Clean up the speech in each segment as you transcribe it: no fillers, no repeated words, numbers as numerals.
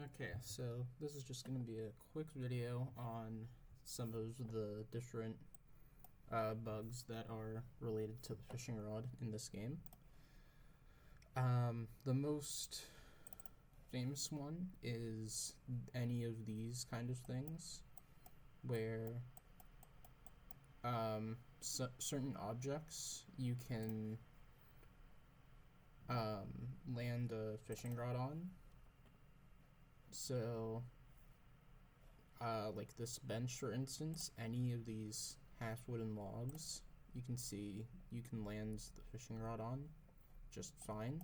Okay, so this is just going to be a quick video on some of the different bugs that are related to the fishing rod in this game. The most famous one is any of these kind of things, where certain objects you can land a fishing rod on. So, like this bench, for instance, any of these half wooden logs, you can see you can land the fishing rod on just fine.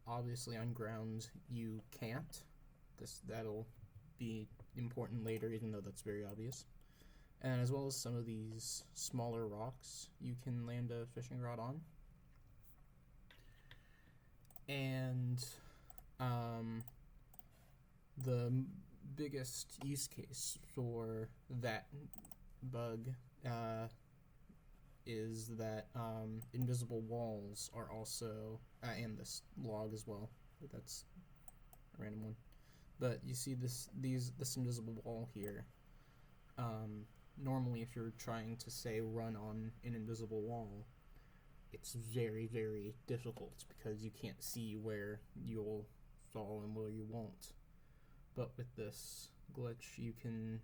Obviously on ground you can't. That'll be important later, even though that's very obvious. And as well as some of these smaller rocks you can land a fishing rod on. And the biggest use case for that bug is that invisible walls are also, and this log as well, but that's a random one. But you see this invisible wall here. Normally if you're trying to, say, run on an invisible wall, it's very, very difficult because you can't see where you'll fall and where you won't. But with this glitch, you can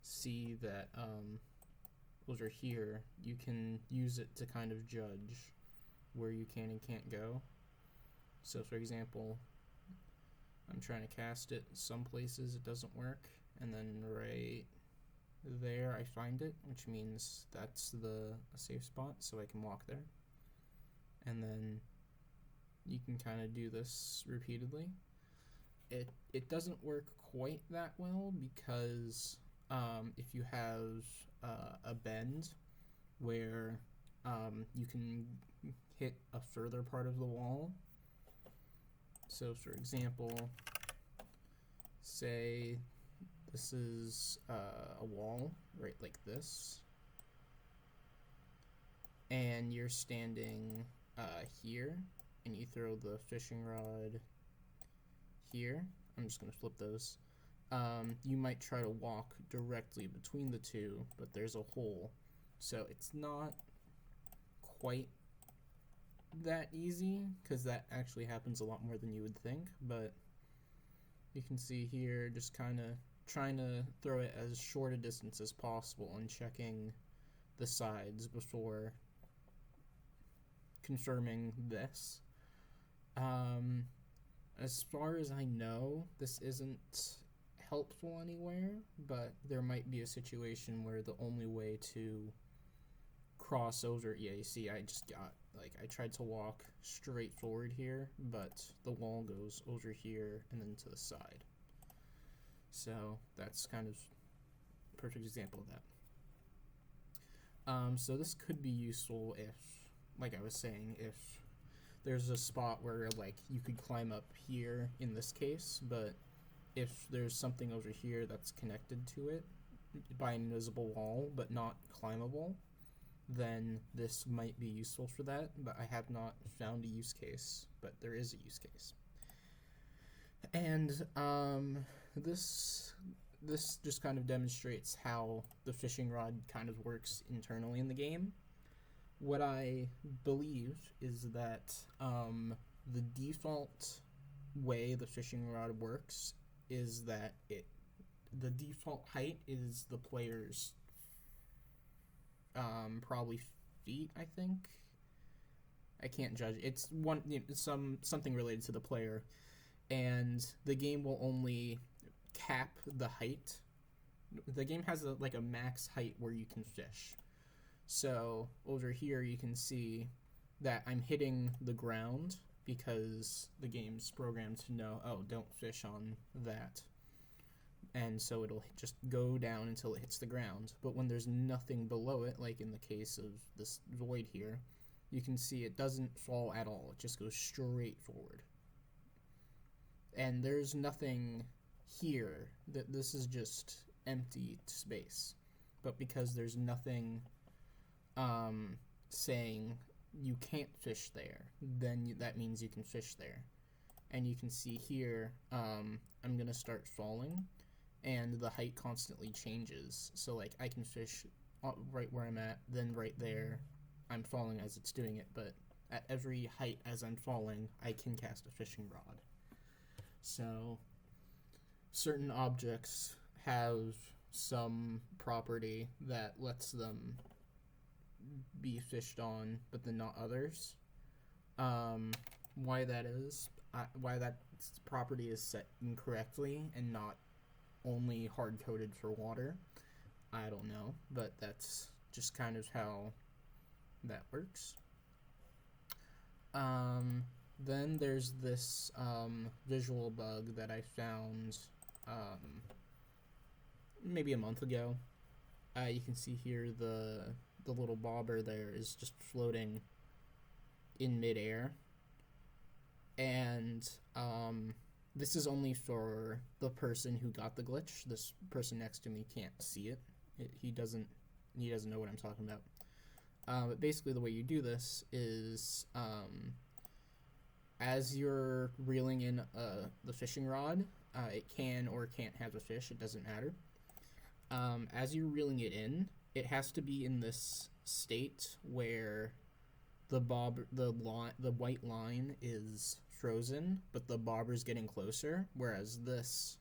see that over here, you can use it to kind of judge where you can and can't go. So for example, I'm trying to cast it. Some places it doesn't work, and then right there I find it, which means that's a safe spot, so I can walk there. And then you can kind of do this repeatedly. It doesn't work quite that well because if you have a bend where you can hit a further part of the wall. So for example, say this is a wall right like this, and you're standing here, and you throw the fishing rod here. I'm just going to flip those. You might try to walk directly between the two, but there's a hole, so it's not quite that easy, because that actually happens a lot more than you would think. But you can see here, just kind of trying to throw it as short a distance as possible and checking the sides before confirming this. As far as I know, this isn't helpful anywhere, but there might be a situation where the only way to cross over, yeah, you see I just got, I tried to walk straight forward here, but the wall goes over here and then to the side. So that's kind of a perfect example of that. So this could be useful if, like I was saying, if there's a spot where you could climb up here in this case, but if there's something over here that's connected to it by an invisible wall but not climbable, then this might be useful for that. But I have not found a use case, but there is a use case. And this just kind of demonstrates how the fishing rod kind of works internally in the game. What I believe is that the default way the fishing rod works is that the default height is the player's probably feet, I think. I can't judge. It's something related to the player, and the game will only cap the height. The game has a max height where you can fish. So over here you can see that I'm hitting the ground because the game's programmed to know, oh, don't fish on that. And so it'll just go down until it hits the ground. But when there's nothing below it, like in the case of this void here, you can see it doesn't fall at all. It just goes straight forward. And there's nothing here. This is just empty space. But because there's nothing saying you can't fish there, then that means you can fish there. And you can see here, I'm going to start falling, and the height constantly changes. So, like, I can fish right where I'm at, then right there, I'm falling as it's doing it, but at every height as I'm falling, I can cast a fishing rod. So, certain objects have some property that lets them be fished on, but then not others. Why that is, why that property is set incorrectly and not only hard-coded for water, I don't know, but that's just kind of how that works. Then there's this visual bug that I found maybe a month ago. You can see here the little bobber there is just floating in midair, and this is only for the person who got the glitch. This person next to me can't see it. He doesn't know what I'm talking about. But basically the way you do this is as you're reeling in the fishing rod, it can or can't have a fish, it doesn't matter. As you're reeling it in, it has to be in this state where the white line is frozen, but the bobber's getting closer, whereas this,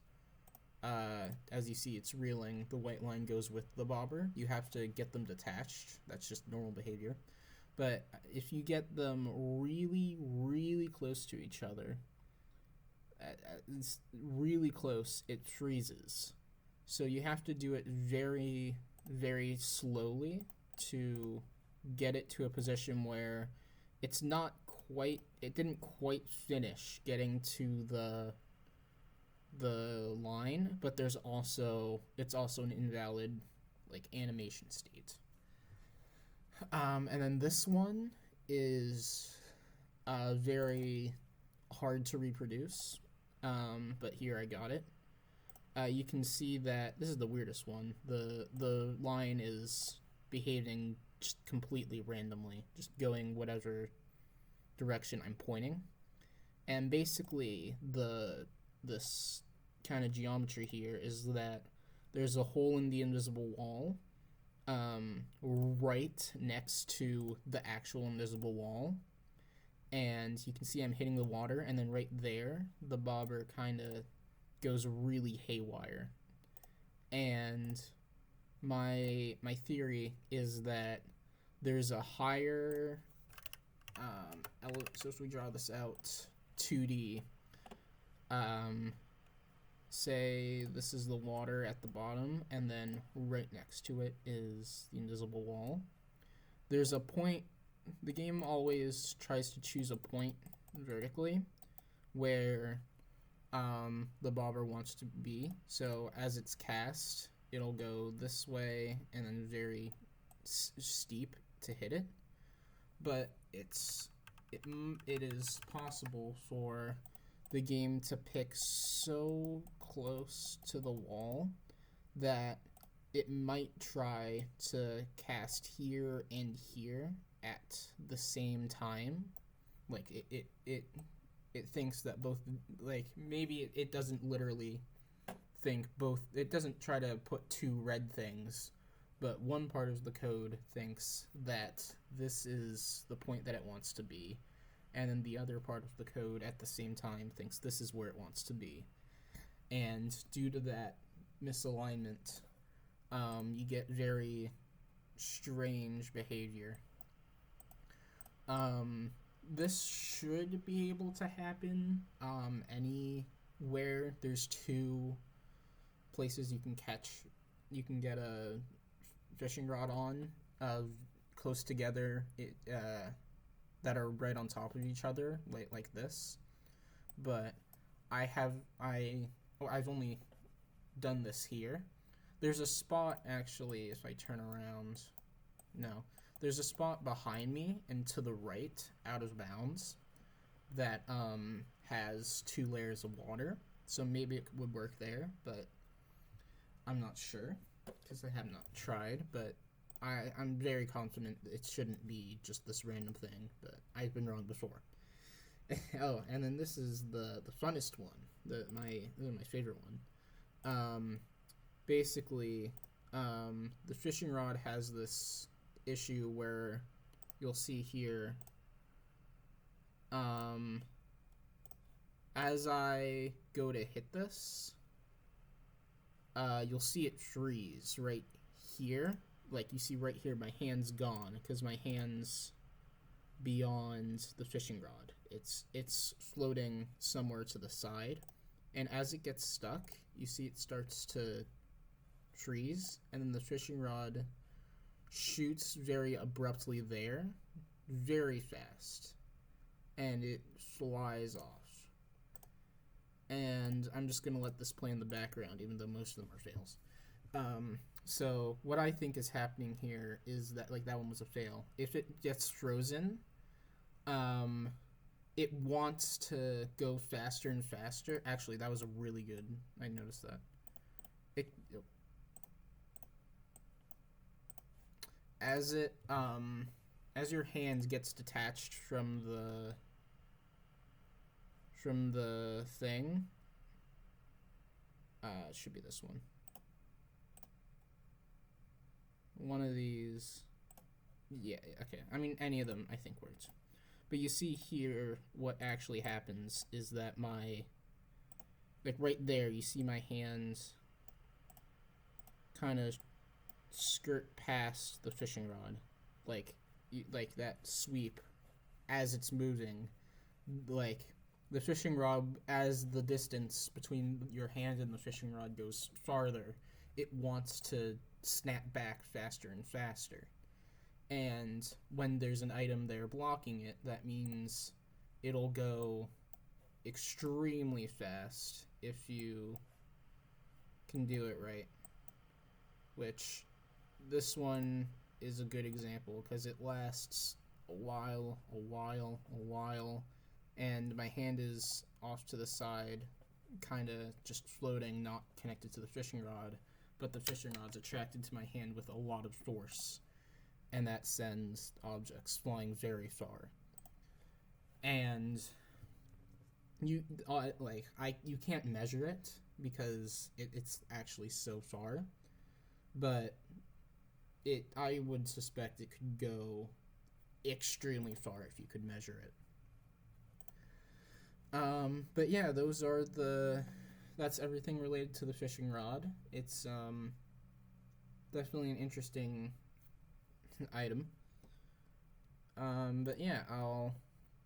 as you see, it's reeling, the white line goes with the bobber. You have to get them detached. That's just normal behavior. But if you get them really, really close to each other, it's really close, it freezes. So you have to do it very, very slowly to get it to a position where it didn't quite finish getting to the line, but it's also an invalid, like, animation state. And then this one is very hard to reproduce, but here I got it. You can see that this is the weirdest one. The line is behaving just completely randomly, just going whatever direction I'm pointing. And basically this kind of geometry here is that there's a hole in the invisible wall right next to the actual invisible wall, and you can see I'm hitting the water, and then right there the bobber kind of goes really haywire. And my theory is that there's a higher so if we draw this out 2D, say this is the water at the bottom, and then right next to it is the invisible wall. There's a point, the game always tries to choose a point vertically where the bobber wants to be. So as it's cast, it'll go this way and then very steep to hit it. But it is possible for the game to pick so close to the wall that it might try to cast here and here at the same time. Like it thinks that both, like, maybe it doesn't literally think both, it doesn't try to put two red things, but one part of the code thinks that this is the point that it wants to be, and then the other part of the code at the same time thinks this is where it wants to be. And due to that misalignment, you get very strange behavior. This should be able to happen anywhere there's two places you can get a fishing rod on close together, that are right on top of each other, like this. But I've only done this here. There's a spot, actually, if I turn around, no, there's a spot behind me and to the right, out of bounds, that has two layers of water. So maybe it would work there, but I'm not sure because I have not tried. But I'm very confident it shouldn't be just this random thing, but I've been wrong before. Oh, and then this is the funnest one, my favorite one. Basically, the fishing rod has this issue where you'll see here, as I go to hit this, you'll see it freeze right here. Like you see right here, my hand's gone because my hand's beyond the fishing rod. It's floating somewhere to the side, and as it gets stuck, you see it starts to freeze, and then the fishing rod shoots very abruptly there, very fast, and it flies off. And I'm just gonna let this play in the background, even though most of them are fails. So what I think is happening here is that, like, that one was a fail. If it gets frozen, it wants to go faster and faster. Actually, that was a really good. I noticed that. As your hand gets detached from the thing, it should be this one. One of these, yeah, okay. I mean, any of them I think works. But you see here, what actually happens is that like right there, you see my hands kind of skirt past the fishing rod, like that sweep as it's moving. Like the fishing rod, as the distance between your hand and the fishing rod goes farther, it wants to snap back faster and faster. And when there's an item there blocking it, that means it'll go extremely fast if you can do it right. Which this one is a good example because it lasts a while, and my hand is off to the side, kind of just floating, not connected to the fishing rod, but the fishing rod's attracted to my hand with a lot of force, and that sends objects flying very far. And you can't measure it because it's actually so far, but I would suspect it could go extremely far if you could measure it. But yeah, that's everything related to the fishing rod. It's definitely an interesting item. But yeah, I'll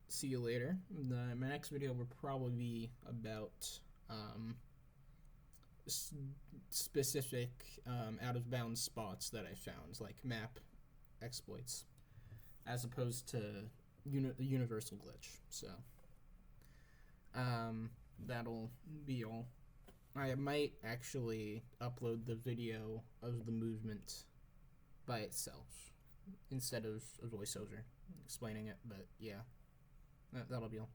see you later. My next video will probably be about specific out of bounds spots that I found, like map exploits, as opposed to universal glitch. So that'll be all. I might actually upload the video of the movement by itself instead of a voiceover explaining it, but yeah, that'll be all.